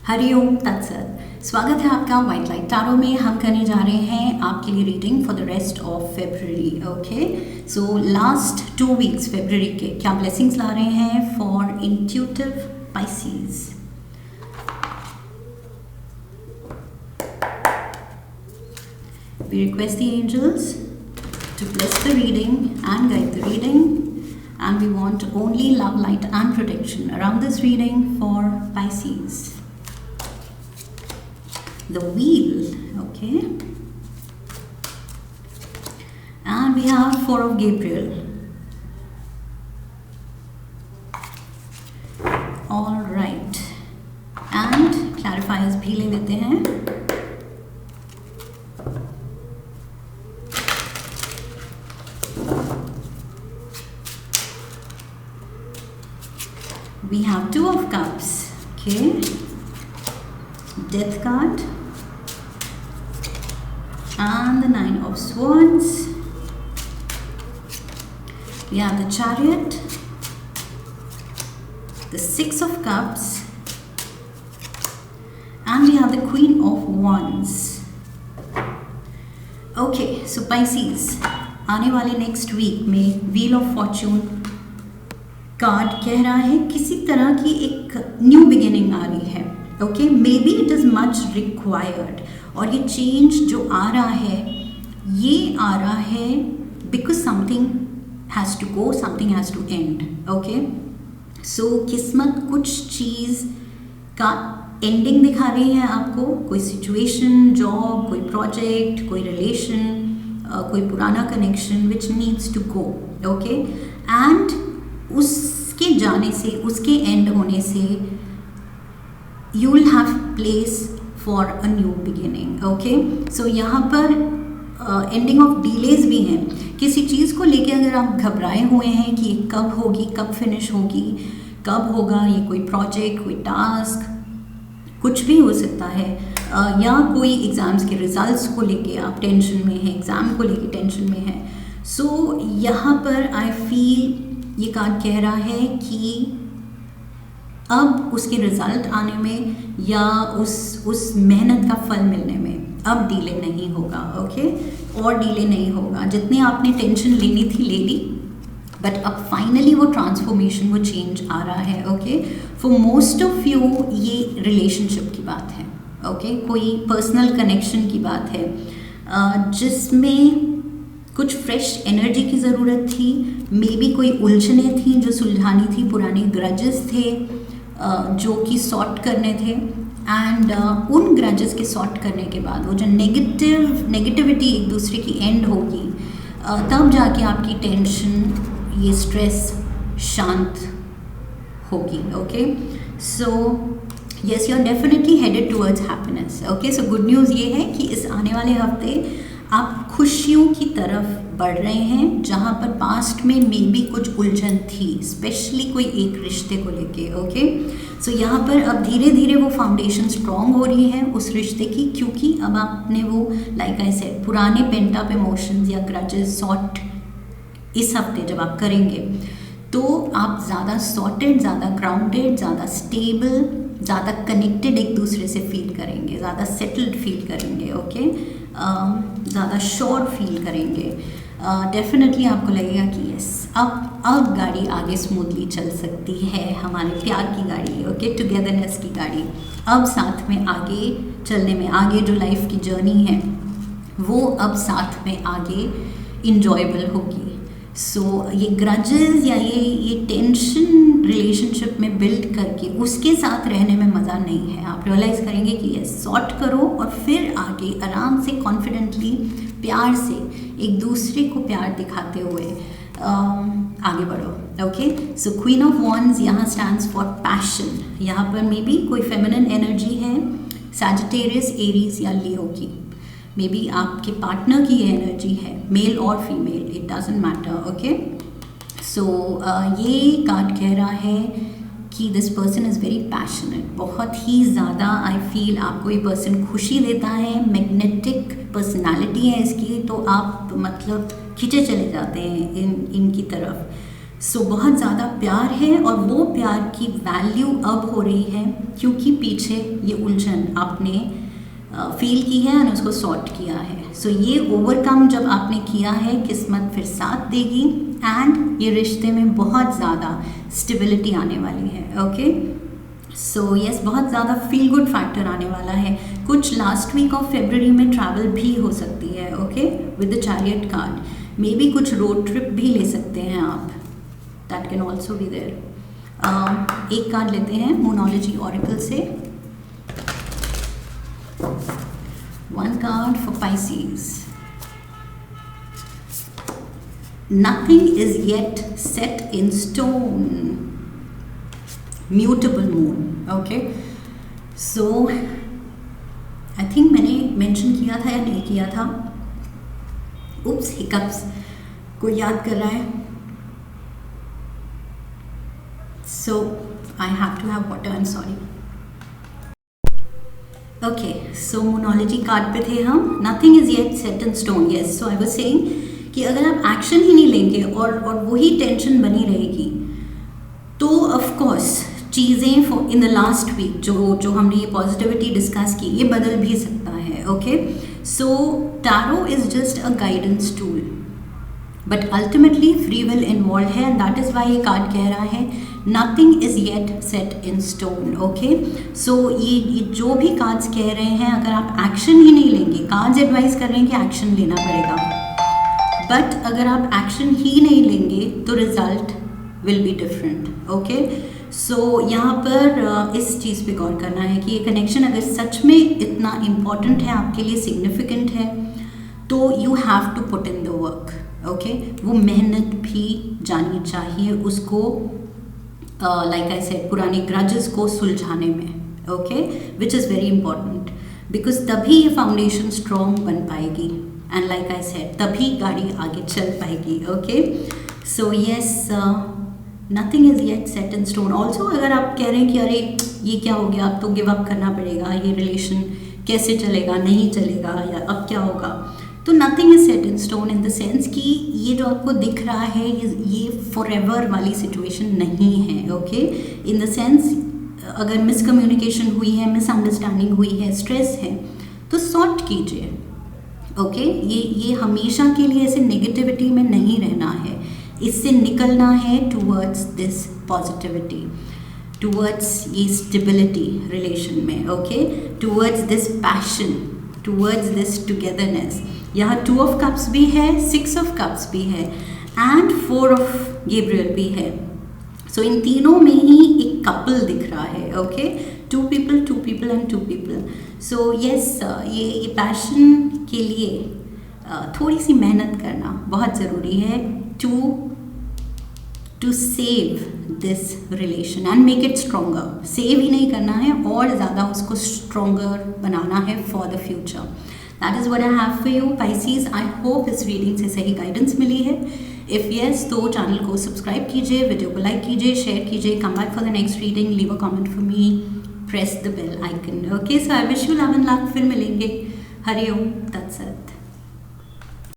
हरिओम तत्सत। स्वागत है आपका व्हाइट लाइट टैरो में। हम करने जा रहे हैं आपके लिए reading for the rest of February. Okay, so last 2 weeks February के क्या ब्लेसिंग्स ला रहे हैं for intuitive Pisces. We request the angels to bless the reading and guide the reading, and we want only love, light and protection around this reading for Pisces. The wheel, okay, and we have 4 of Gabriel. All right, and clarifiers भी ले लेते हैं। We have 2 of Cups, okay, Death card and the 9 of Swords. We have the Chariot, the 6 of Cups, and we have the Queen of Wands. Okay, so Pisces, आने वाले next week में wheel of Fortune card कह रहा है किसी तरह की एक न्यू बिगिनिंग आ रही है। Okay, may be it is much required, और ये चेंज जो आ रहा है ये आ रहा है because something has to go, something has to end. Okay, so किस्मत कुछ चीज़ का एंडिंग दिखा रही है आपको, कोई सिचुएशन, जॉब, कोई प्रोजेक्ट, कोई रिलेशन, कोई पुराना connection which needs to go. Okay, and उसके जाने से, उसके एंड होने से you will have place for a new beginning. Okay, so यहाँ पर एंडिंग ऑफ डिलेज भी हैं। किसी चीज़ को लेके अगर आप घबराए हुए हैं कि ये कब होगी, कब फिनिश होगी, कब होगा, ये कोई प्रोजेक्ट, कोई टास्क, कुछ भी हो सकता है, या कोई एग्ज़ाम्स के रिजल्ट्स को लेके आप टेंशन में हैं, एग्ज़ाम को लेके टेंशन में हैं। सो यहाँ पर आई फील ये कार्ड कह रहा है कि अब उसके रिजल्ट आने में या उस मेहनत का फल मिलने में अब डिले नहीं होगा। ओके, और डिले नहीं होगा। जितने आपने टेंशन लेनी थी ले ली, बट अब फाइनली वो ट्रांसफॉर्मेशन, वो चेंज आ रहा है। Okay, for most of you ये रिलेशनशिप की बात है। ओके, कोई पर्सनल कनेक्शन की बात है जिसमें कुछ फ्रेश एनर्जी की ज़रूरत थी। मे बी कोई उलझने थी जो सुलझानी थी, पुराने ग्रजेस थे जो कि सॉर्ट करने थे, एंड उन ग्रजेस के सॉर्ट करने के बाद वो जो नेगेटिविटी एक दूसरे की एंड होगी, तब जाके आपकी टेंशन, ये स्ट्रेस शांत होगी। Okay, so yes, you are definitely headed towards happiness. Okay, so good news ये है कि इस आने वाले हफ्ते आप खुशियों की तरफ बढ़ रहे हैं, जहाँ पर पास्ट में मे बी कुछ उलझन थी, स्पेशली कोई एक रिश्ते को लेके। ओके, सो यहाँ पर अब धीरे धीरे वो फाउंडेशन स्ट्रॉन्ग हो रही है उस रिश्ते की, क्योंकि अब आपने वो, लाइक आई सेड, पुराने पेंट अप इमोशंस या ग्रजेस सॉर्ट इस हफ्ते जब आप करेंगे तो आप ज़्यादा सॉर्टेड, ज़्यादा ग्राउंडेड, ज़्यादा स्टेबल, ज़्यादा कनेक्टेड एक दूसरे से फील करेंगे, ज़्यादा सेटल्ड फील करेंगे। ओके, ज़्यादा श्योर फील करेंगे। डेफिनेटली आपको लगेगा कि यस, अब गाड़ी आगे स्मूथली चल सकती है, हमारे प्यार की गाड़ी। ओके, टुगेदरनेस की गाड़ी अब साथ में आगे चलने में, आगे जो लाइफ की जर्नी है वो अब साथ में आगे इंजॉयबल होगी। सो ये ग्रजेस या ये टेंशन रिलेशनशिप में बिल्ड करके उसके साथ रहने में मज़ा नहीं है। आप रियलाइज़ करेंगे कि ये सॉर्ट करो और फिर आगे आराम से, कॉन्फिडेंटली, प्यार से, एक दूसरे को प्यार दिखाते हुए आगे बढ़ो। Okay, so queen of wands यहाँ स्टैंड्स फॉर पैशन। यहाँ पर मे बी कोई फेमिनिन एनर्जी है, सैजिटेरियस, एरीज या लियो की। मे बी आपके पार्टनर की एनर्जी है, मेल और female, it doesn't matter. Okay, so ये कार्ड कह रहा है कि this person is very passionate, बहुत ही ज़्यादा आई फील आपको ये पर्सन खुशी देता है। मैग्नेटिक पर्सनालिटी है इसकी, तो आप मतलब खींचे चले जाते हैं इनकी तरफ। सो बहुत ज़्यादा प्यार है और वो प्यार की वैल्यू अब हो रही है क्योंकि पीछे ये उलझन आपने फील की है और उसको सॉर्ट किया है। सो ये ओवरकम जब आपने किया है, किस्मत फिर साथ देगी एंड ये रिश्ते में बहुत ज़्यादा स्टेबिलिटी आने वाली है। ओके, सो यस, बहुत ज़्यादा फील गुड फैक्टर आने वाला है। कुछ लास्ट वीक ऑफ फरवरी में ट्रैवल भी हो सकती है। Okay, with the chariot card maybe कुछ रोड ट्रिप भी ले सकते हैं आप, that can also be there. एक कार्ड लेते हैं मोनोलॉजी ऑरेकल से, one card for Pisces. Nothing is yet set in stone, mutable moon. Okay, so I think मैंने मेंशन किया था या नहीं किया था, उप्स, हिकअप्स को याद कर रहा है। So I have to have water, I'm sorry. Okay, so मोनोलॉजी कार्ड पे थे हम, nothing is yet set in stone. Yes, so I was saying कि अगर आप एक्शन ही नहीं लेंगे और वही टेंशन बनी रहेगी तो ऑफ कोर्स चीज़ें इन द लास्ट वीक जो हमने ये पॉजिटिविटी डिस्कस की, ये बदल भी सकता है। Okay, so tarot is just a guidance tool, but ultimately free will involve है एंड दैट इज़ वाई ये कार्ड कह रहा है nothing is yet set in stone. Okay, so ये जो भी कार्ड्स कह रहे हैं, अगर आप एक्शन ही नहीं लेंगे, कार्ड्स एडवाइस कर रहे हैं कि एक्शन लेना पड़ेगा, बट अगर आप एक्शन ही नहीं लेंगे तो result will be different. Okay, so यहाँ पर इस चीज़ पे गौर करना है कि ये कनेक्शन अगर सच में इतना इम्पॉर्टेंट है, आपके लिए सिग्निफिकेंट है, तो you have to put in the work. Okay, वो मेहनत भी जानी चाहिए उसको, लाइक आई सेड, पुराने ग्रजेस को सुलझाने में। Okay, which is very important, because तभी ये फाउंडेशन स्ट्रॉन्ग बन पाएगी एंड लाइक आई सेड तभी गाड़ी आगे चल पाएगी। Okay, so yes, nothing is yet set in stone. Also अगर आप कह रहे हैं कि अरे ये क्या हो गया, अब तो गिव अप करना पड़ेगा, ये रिलेशन कैसे चलेगा, नहीं चलेगा, या अब क्या होगा, तो nothing is set in stone in the sense कि ये जो आपको दिख रहा है ये फॉर एवर वाली सिचुएशन नहीं है। ओके, इन द सेंस अगर मिसकम्युनिकेशन हुई है, मिसअंडरस्टैंडिंग हुई है, स्ट्रेस है, तो सॉर्ट कीजिए। ओके, ये हमेशा के लिए ऐसे नेगेटिविटी में नहीं रहना है, इससे निकलना है टूवर्ड्स दिस पॉजिटिविटी, टूवर्ड्स ये स्टेबिलिटी रिलेशन में। Okay, towards this passion, towards this togetherness. यहाँ 2 ऑफ कप्स भी है, 6 ऑफ कप्स भी है एंड 4 ऑफ गैब्रियल भी है। सो इन तीनों में ही एक कपल दिख रहा है। Okay, 2 people and 2 people। So yes, ये पैशन के लिए थोड़ी सी मेहनत करना बहुत ज़रूरी है to save this relation and make it stronger. Save ही नहीं करना है, और ज़्यादा उसको स्ट्रोंगर बनाना है for the future. That is what I have for you Pisces. I hope इस रीडिंग से सही गाइडेंस मिली है। इफ़ येस, तो चैनल को सब्सक्राइब कीजिए, वीडियो को लाइक कीजिए, शेयर कीजिए, come back for the next reading, leave a comment for me, press the bell icon. Okay, so I wish you love and luck. फिर मिलेंगे। Hari Om, that's it.